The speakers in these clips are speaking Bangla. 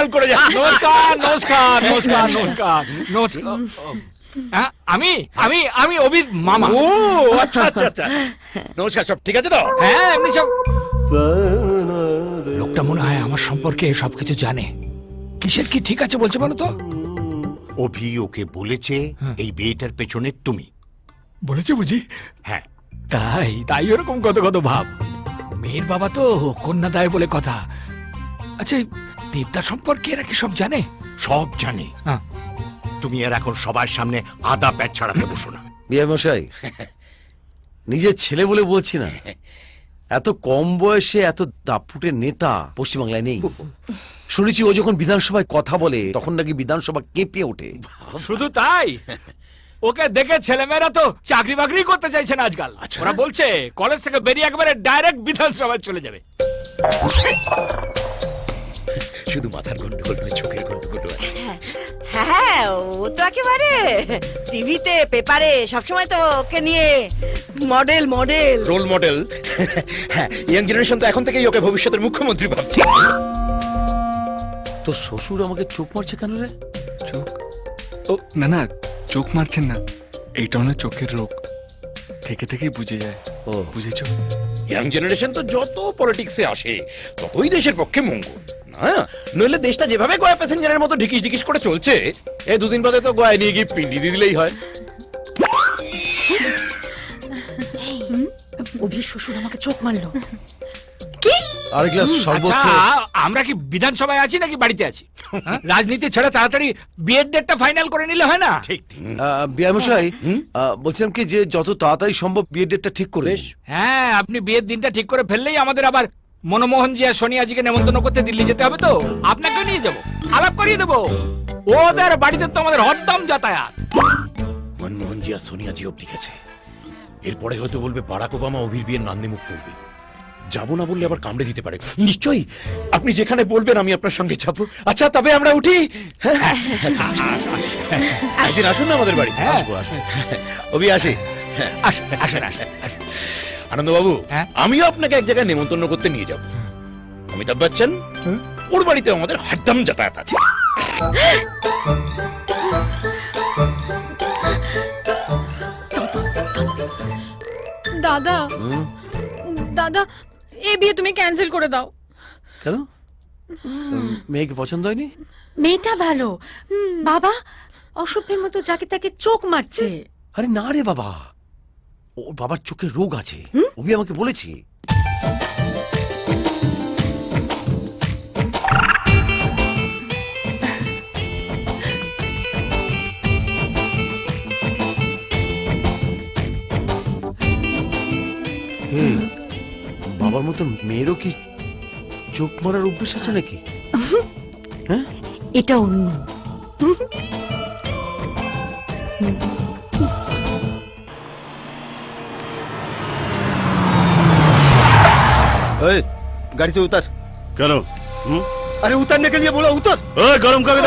ফাইনাল করে যাচ্ছে। নমস্কার নমস্কার নমস্কার নমস্কার নমস্কার। হ্যাঁ, আমি আমি আমি অভির মামা। ও আচ্ছা আচ্ছা আচ্ছা, নমস্কার। সব ঠিক আছে তো? হ্যাঁ, এমনি সব। লোকটা মনে হয় আমার সম্পর্কে সবকিছু জানে। কিসের কি ঠিক আছে বলছে বলো তো? অভি ওকে বলেছে এই বিয়েটার পেছনে তুমি। বলেছে বুঝি? হ্যাঁ। তাই তাই ওরকম কত কত ভাব। মেয়ের বাবা তো কন্যা দেয় বলে কথা। আচ্ছা, এই দেবদার সম্পর্কে এরা কি সব জানে? সব জানে। হ্যাঁ। তুমি আর এখন সবার সামনে আদা প্যাচ ছাড়াতে বসো না। বিয়ে মশাই, নিজের ছেলে বলে বলছি না, এত কম বয়সে এত দাপুটের নেতা পশ্চিমবাংলায় নেই। শুনেছি ও যখন বিধানসভায় কথা বলে তখন নাকি বিধানসভা কেঁপে ওঠে। শুধু তাই, ওকে দেখে ছেলেমেয়েরা তো চাকরি বাকরি করতে চাইছে না আজকাল। ওরা বলছে কলেজ থেকে বেরিয়ে একবারে ডাইরেক্ট বিধানসভায় চলে যাবে। শুধু মাথার গন্ডগোল নয়, চোখের গন্ডগোল আছে। হ্যাঁ, ও তো একেবারে টিভিতে পেপারে সবসময় তো ওকে নিয়ে মডেল মডেল রোল মডেল। হ্যাঁ, ইয়াং জেনারেশন তো এখন থেকেই ওকে ভবিষ্যতের মুখ্যমন্ত্রী ভাবছে। তোর শ্বশুর আমাকে চোখ মারছে কেন রে? চোখ? ও না না, চোখ মারছেন না, এইটা না চোখের রোগ, থেকে থেকেই বুঝে যায়। ও বুঝেছো? ইয়াং জেনারেশন তো যত পলিটিক্সে আসে ততই দেশের পক্ষে মঙ্গল না। নইলে দেশটা যেভাবে গয়া প্যাসেঞ্জারের মতো ঢিকিস ঢিকিস করে চলছে, এই দুদিন বাদে তো গয়া নিয়ে গিয়ে পিন্ডি দিয়ে দিলেই হয়। অভির শ্বশুর আমাকে চোখ মারলো। আর গ্লাস শরবত। আচ্ছা, আমরা কি বিধানসভায় আছি নাকি বাড়িতে আছি? রাজনীতি ছেড়ে তাড়াতাড়ি বিয়ের ডেটটা ফাইনাল করে নিলে হয় না? ঠিক ঠিক। বিয়ে মশাই, বলছিলাম কি যে যত তাড়াতাড়ি সম্ভব বিয়ের ডেটটা ঠিক করে দিন। হ্যাঁ, আপনি বিয়ের দিনটা ঠিক করে ফেললেই আমাদের আবার মনমোহনজি আর সোনিয়াজিকে নেমন্তন্ন করতে দিল্লি যেতে হবে। তো আপনাকেও নিয়ে যাবো, আলাপ করিয়ে দেবো। ওদের বাড়িতে তো আমাদের হরদম যাতায়াত। মনমোহন জি আর সোনিয়া জি অব্দি গেছে, এরপরে হয়তো বলবে বারাক ওবামা অভির বিয়ের নান্দিমুখ করবে। যাবো না বললে আবার কামড়ে দিতে পারে। নিশ্চয়ই আপনি যেখানে বলবেন আমি আপনার সঙ্গে যাবো। আচ্ছা, তবে আমরা উঠি। হ্যাঁ, আচ্ছা, একদিন আসুন না আমাদের বাড়ি। আসবো আসবো। অভি আসি। আসেন আসেন আসেন আসেন। আনন্দবাবু, হ্যাঁ? আমিও আপনাকে এক জায়গায় নেমন্তন্ন করতে নিয়ে যাব। অমিতাভ বচ্চন, ওর বাড়িতে আমাদের হরদম যাতায়াত আছে। দাদা দাদা, এই বিয়ে তুমি ক্যান্সেল করে দাও। কেন? মেয়েকে পছন্দ হয়নি? মেয়েটা ভালো, বাবা অসভ্যের মতো যাকে তাকে চোখ মারছে। আরে না রে বাবা, ওর বাবার চোখের রোগ আছে, অভি আমাকে বলেছে। এই, বাবার মতো মেয়েরও কি চোখ মারার অভ্যেস আছে নাকি? হ্যাঁ, এটা অন্য। गाड़ी से उतर। কেন? अरे उतरने के लिए बोला, उतर। ওই গরম কাকে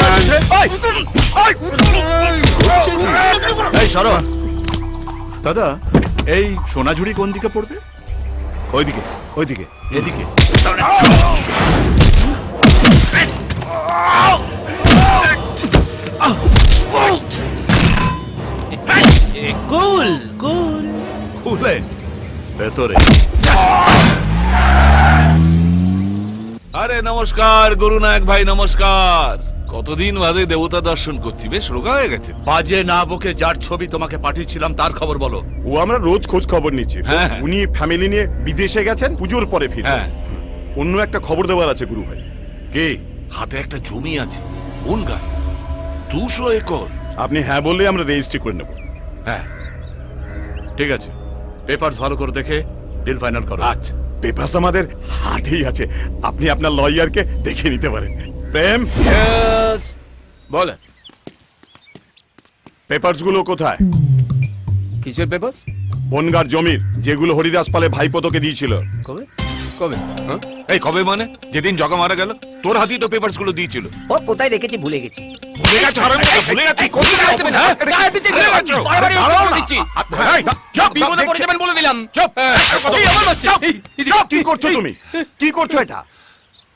এই সরো। দাদা, এই সোনাঝুরি কোন দিকে পড়বে? ওইদিকে, ওইদিকে, এদিকে। কুল কুল খুলে ভেতরে। আরে নমস্কার গুরু নায়ক ভাই, নমস্কার। কতদিন বাদে দেবতা দর্শন করছি, বেশ রোগা হয়ে গেছে। বাজে না বকে যার ছবি তোমাকে পাঠিয়েছিলাম তার খবর বলো। ও আমরা রোজ খোঁজ খবর নিচ্ছি। হ্যাঁ। উনি ফ্যামিলি নিয়ে বিদেশে গেছেন, পুজোর পরে ফিরবেন। হ্যাঁ। অন্য একটা খবর দেওয়ার আছে গুরু ভাই। কে? হাতে একটা জমি আছে, কোন গায়ে? 200 একর। আপনি হ্যাঁ বললে আমরা রেজিস্ট্রি করে নেব। হ্যাঁ, ঠিক আছে, পেপারস ভালো করে দেখে ডিল ফাইনাল করো। আচ্ছা। পেপারস আমাদের হাতেই আছে, আপনি আপনার লয়ারকে দেখে নিতে পারেন। প্রেম, বলেন পেপারস গুলো কোথায়? কিসের পেপার? বনগার জমির, যেগুলো হরিদাস পালে ভাইপোতকে দিয়েছিল। কবে কবে? হ্যাঁ? এই কবে মানে? যেদিন জগা মারা গেল তোর হাতেই তো পেপারস গুলো দিয়েছিল। ও কোথায় রেখেছি ভুলে গেছি। ভুলে গেছো? ভুলে গেছো? করছো না তুমি? হ্যাঁ? ভুলে গেছো? দাঁড়াও না। এই, চুপ, বিপদে পড়ে যাবেন বলে দিলাম। চুপ। কি করছো তুমি? কি করছো এটা?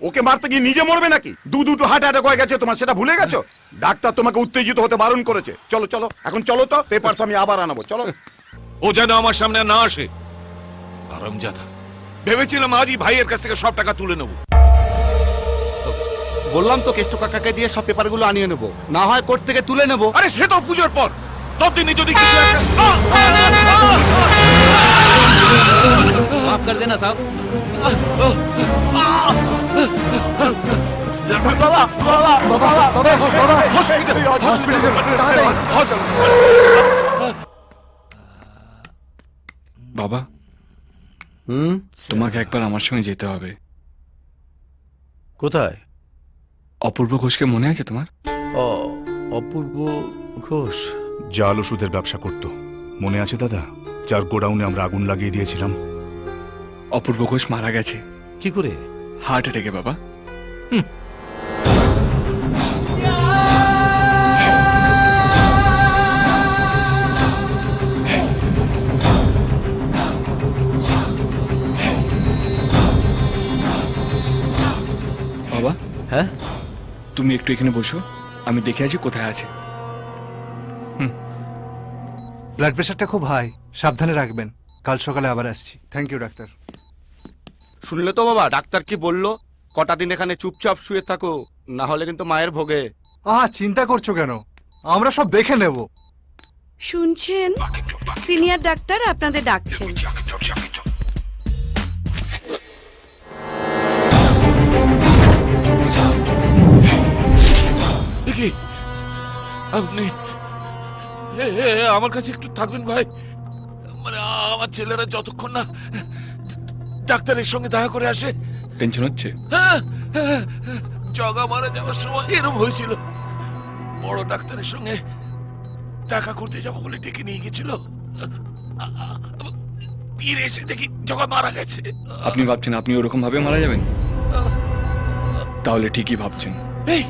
ওকে মারতে গিয়ে নিজে মরবে নাকি? দুটো হার্ট অ্যাটাক হয়ে গেছে তোমার, সেটা ভুলে গেছো? ডাক্তার তোমাকে উত্তেজিত হতে বারণ করেছে। চলো চলো, এখন চলো তো, পেপারস আমি আবার আনাবো, চলো। ও যেন আমার সামনে আর না আসে। আরামজাদা, ভেবেছিলাম আজই ভাইয়ের কাছ থেকে সব টাকা তুলে নেবো। বললাম তো কেষ্ট কাকাকে দিয়ে সব পেপারগুলো আনিয়ে নেবো, না হয় কোর্ট থেকে তুলে নেবো। আরে সে তো পুজোর পর, ততদিনই যদি কিছু একটা মাফ করে দেনা সাহেব। বাবা বাবা বাবা বাবা হসপিটালে বাবা, তোমাকে একবার আমার সঙ্গে যেতে হবে। কোথায়? অপূর্ব ঘোষকে মনে আছে তোমার? ও, অপূর্ব ঘোষ। জাল ওষুধের ব্যবসা করত, মনে আছে দাদা? যার গোডাউনে আমরা আগুন লাগিয়ে দিয়েছিলাম। অপূর্ব ঘোষ মারা গেছে। কি করে? হার্ট অ্যাটাকে বাবা। বাবা, হ্যাঁ, তুমি একটু এখানে বসো, আমি দেখে আছি কোথায় আছে। ব্লাড প্রেশারটা খুব হাই, সাবধানে রাখবেন। কাল সকালে আবার আসছি। Thank you doctor. শুনলে তো বাবা ডাক্তার কি বললো? কটা দিন এখানে চুপচাপ শুয়ে থাকো, না হলে কিন্তু মায়ের ভোগে। চিন্তা করছো কেন? আমরা সব দেখে নেব। শুনছেন, সিনিয়র ডাক্তার আপনাদের ডাকছেন। কি আপনি আমার কাছে একটু থাকবেন ভাই? মানে আমার ছেলেরা যতক্ষণ না ডাক্তারের সঙ্গে দেখা করে আসে। টেনশন হচ্ছে? জগা মারা যাওয়ার সময় এরকম হয়েছিল। বড় ডাক্তারের সঙ্গে দেখা করতে যাবো বলে ডেকে নিয়ে গেছিল, ফিরে এসে দেখি জগা মারা গেছে। আপনি ভাবছেন আপনি ওরকম ভাবে মারা যাবেন? তাহলে ঠিকই ভাবছেন। এই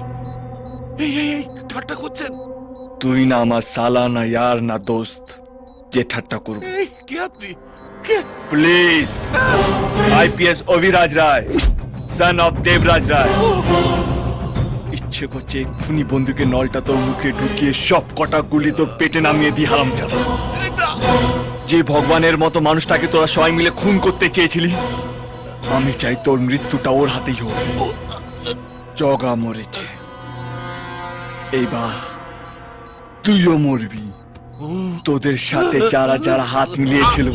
এই এই এই, ঠাট্টা করছেন? তুই না আমার সালা, না ইয়ার, না দোস্ত যে ঠাট্টা করব। এই কে আপনি? কে? Please, IPS Abhiraj Roy, son of Debraj Roy. ইচ্ছে করছে এক্ষুনি বন্দুকের নলটা তোর মুখে ঢুকিয়ে সব কটা গুলি তোর পেটে নামিয়ে দি হারামজাদা। এই না! যে ভগবানের মতো মানুষটাকে তোরা সবাই মিলে খুন করতে চেয়েছিলি, আমি চাই তোর মৃত্যুটা ওর হাতেই হোক। জগা মরেছে, এইবার তুইও মরবি। তোদের সাথে যারা যারা হাত মিলিয়েছিল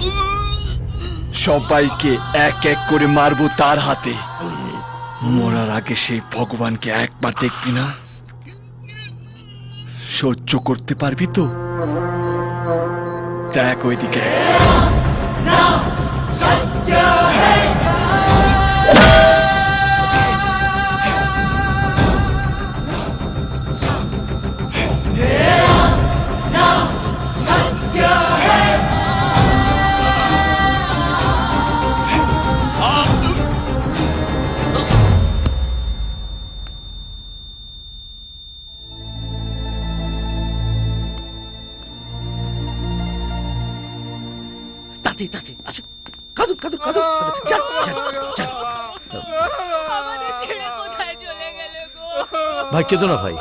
সবাইকে এক এক করে মারবো তার হাতে। মরার আগে সেই ভগবানকে একবার দেখবি না? সহ্য করতে পারবি তো? দেখ ওইদিকে। তাতে তাতে আচ্ছা, কাঁদো কাঁদো কাঁদো, চল চল চল। আমাদের ছেড়ে কোথায় চলে গেলে গো? ভাই কেঁদো না ভাই,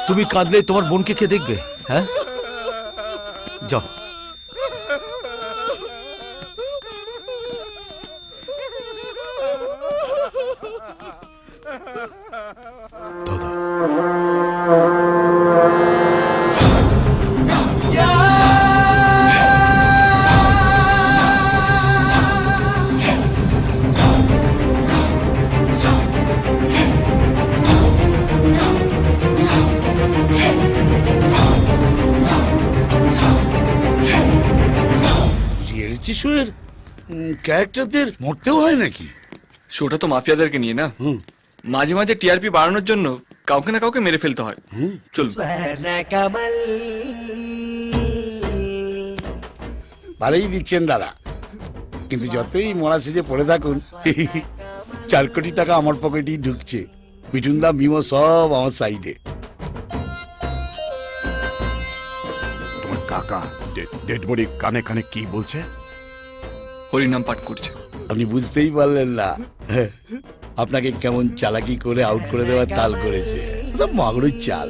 তুমি কাঁদলে তোমার বোনকে কে দেখবে? হ্যাঁ, যাও। রিয়েলিটি শো এর ক্যারেক্টারদের মরতেও হয় নাকি? শোটা তো মাফিয়াদেরকে নিয়ে না, মাঝে মাঝে টিআরপি বাড়ানোর জন্য কাউকে না কাউকে মেরে ফেলতে হয়। চল। ভালোই দিচ্ছেন দাদা, কিন্তু যতই মরা সেজে পড়ে থাকুন 4 কোটি টাকা আমার পকেটেই ঢুকছে। মিঠুনদা মিমো সব আমার সাইডে। তোমার কাকা ডেড বডি কানে কানে কি বলছে? হরিনাম পাঠ করছে। আপনি বুঝতেই পারলেন না? আপনাকে কেমন চালাকি করে আউট করে দেওয়ার তাল করেছে সব মাগড়ুর চাল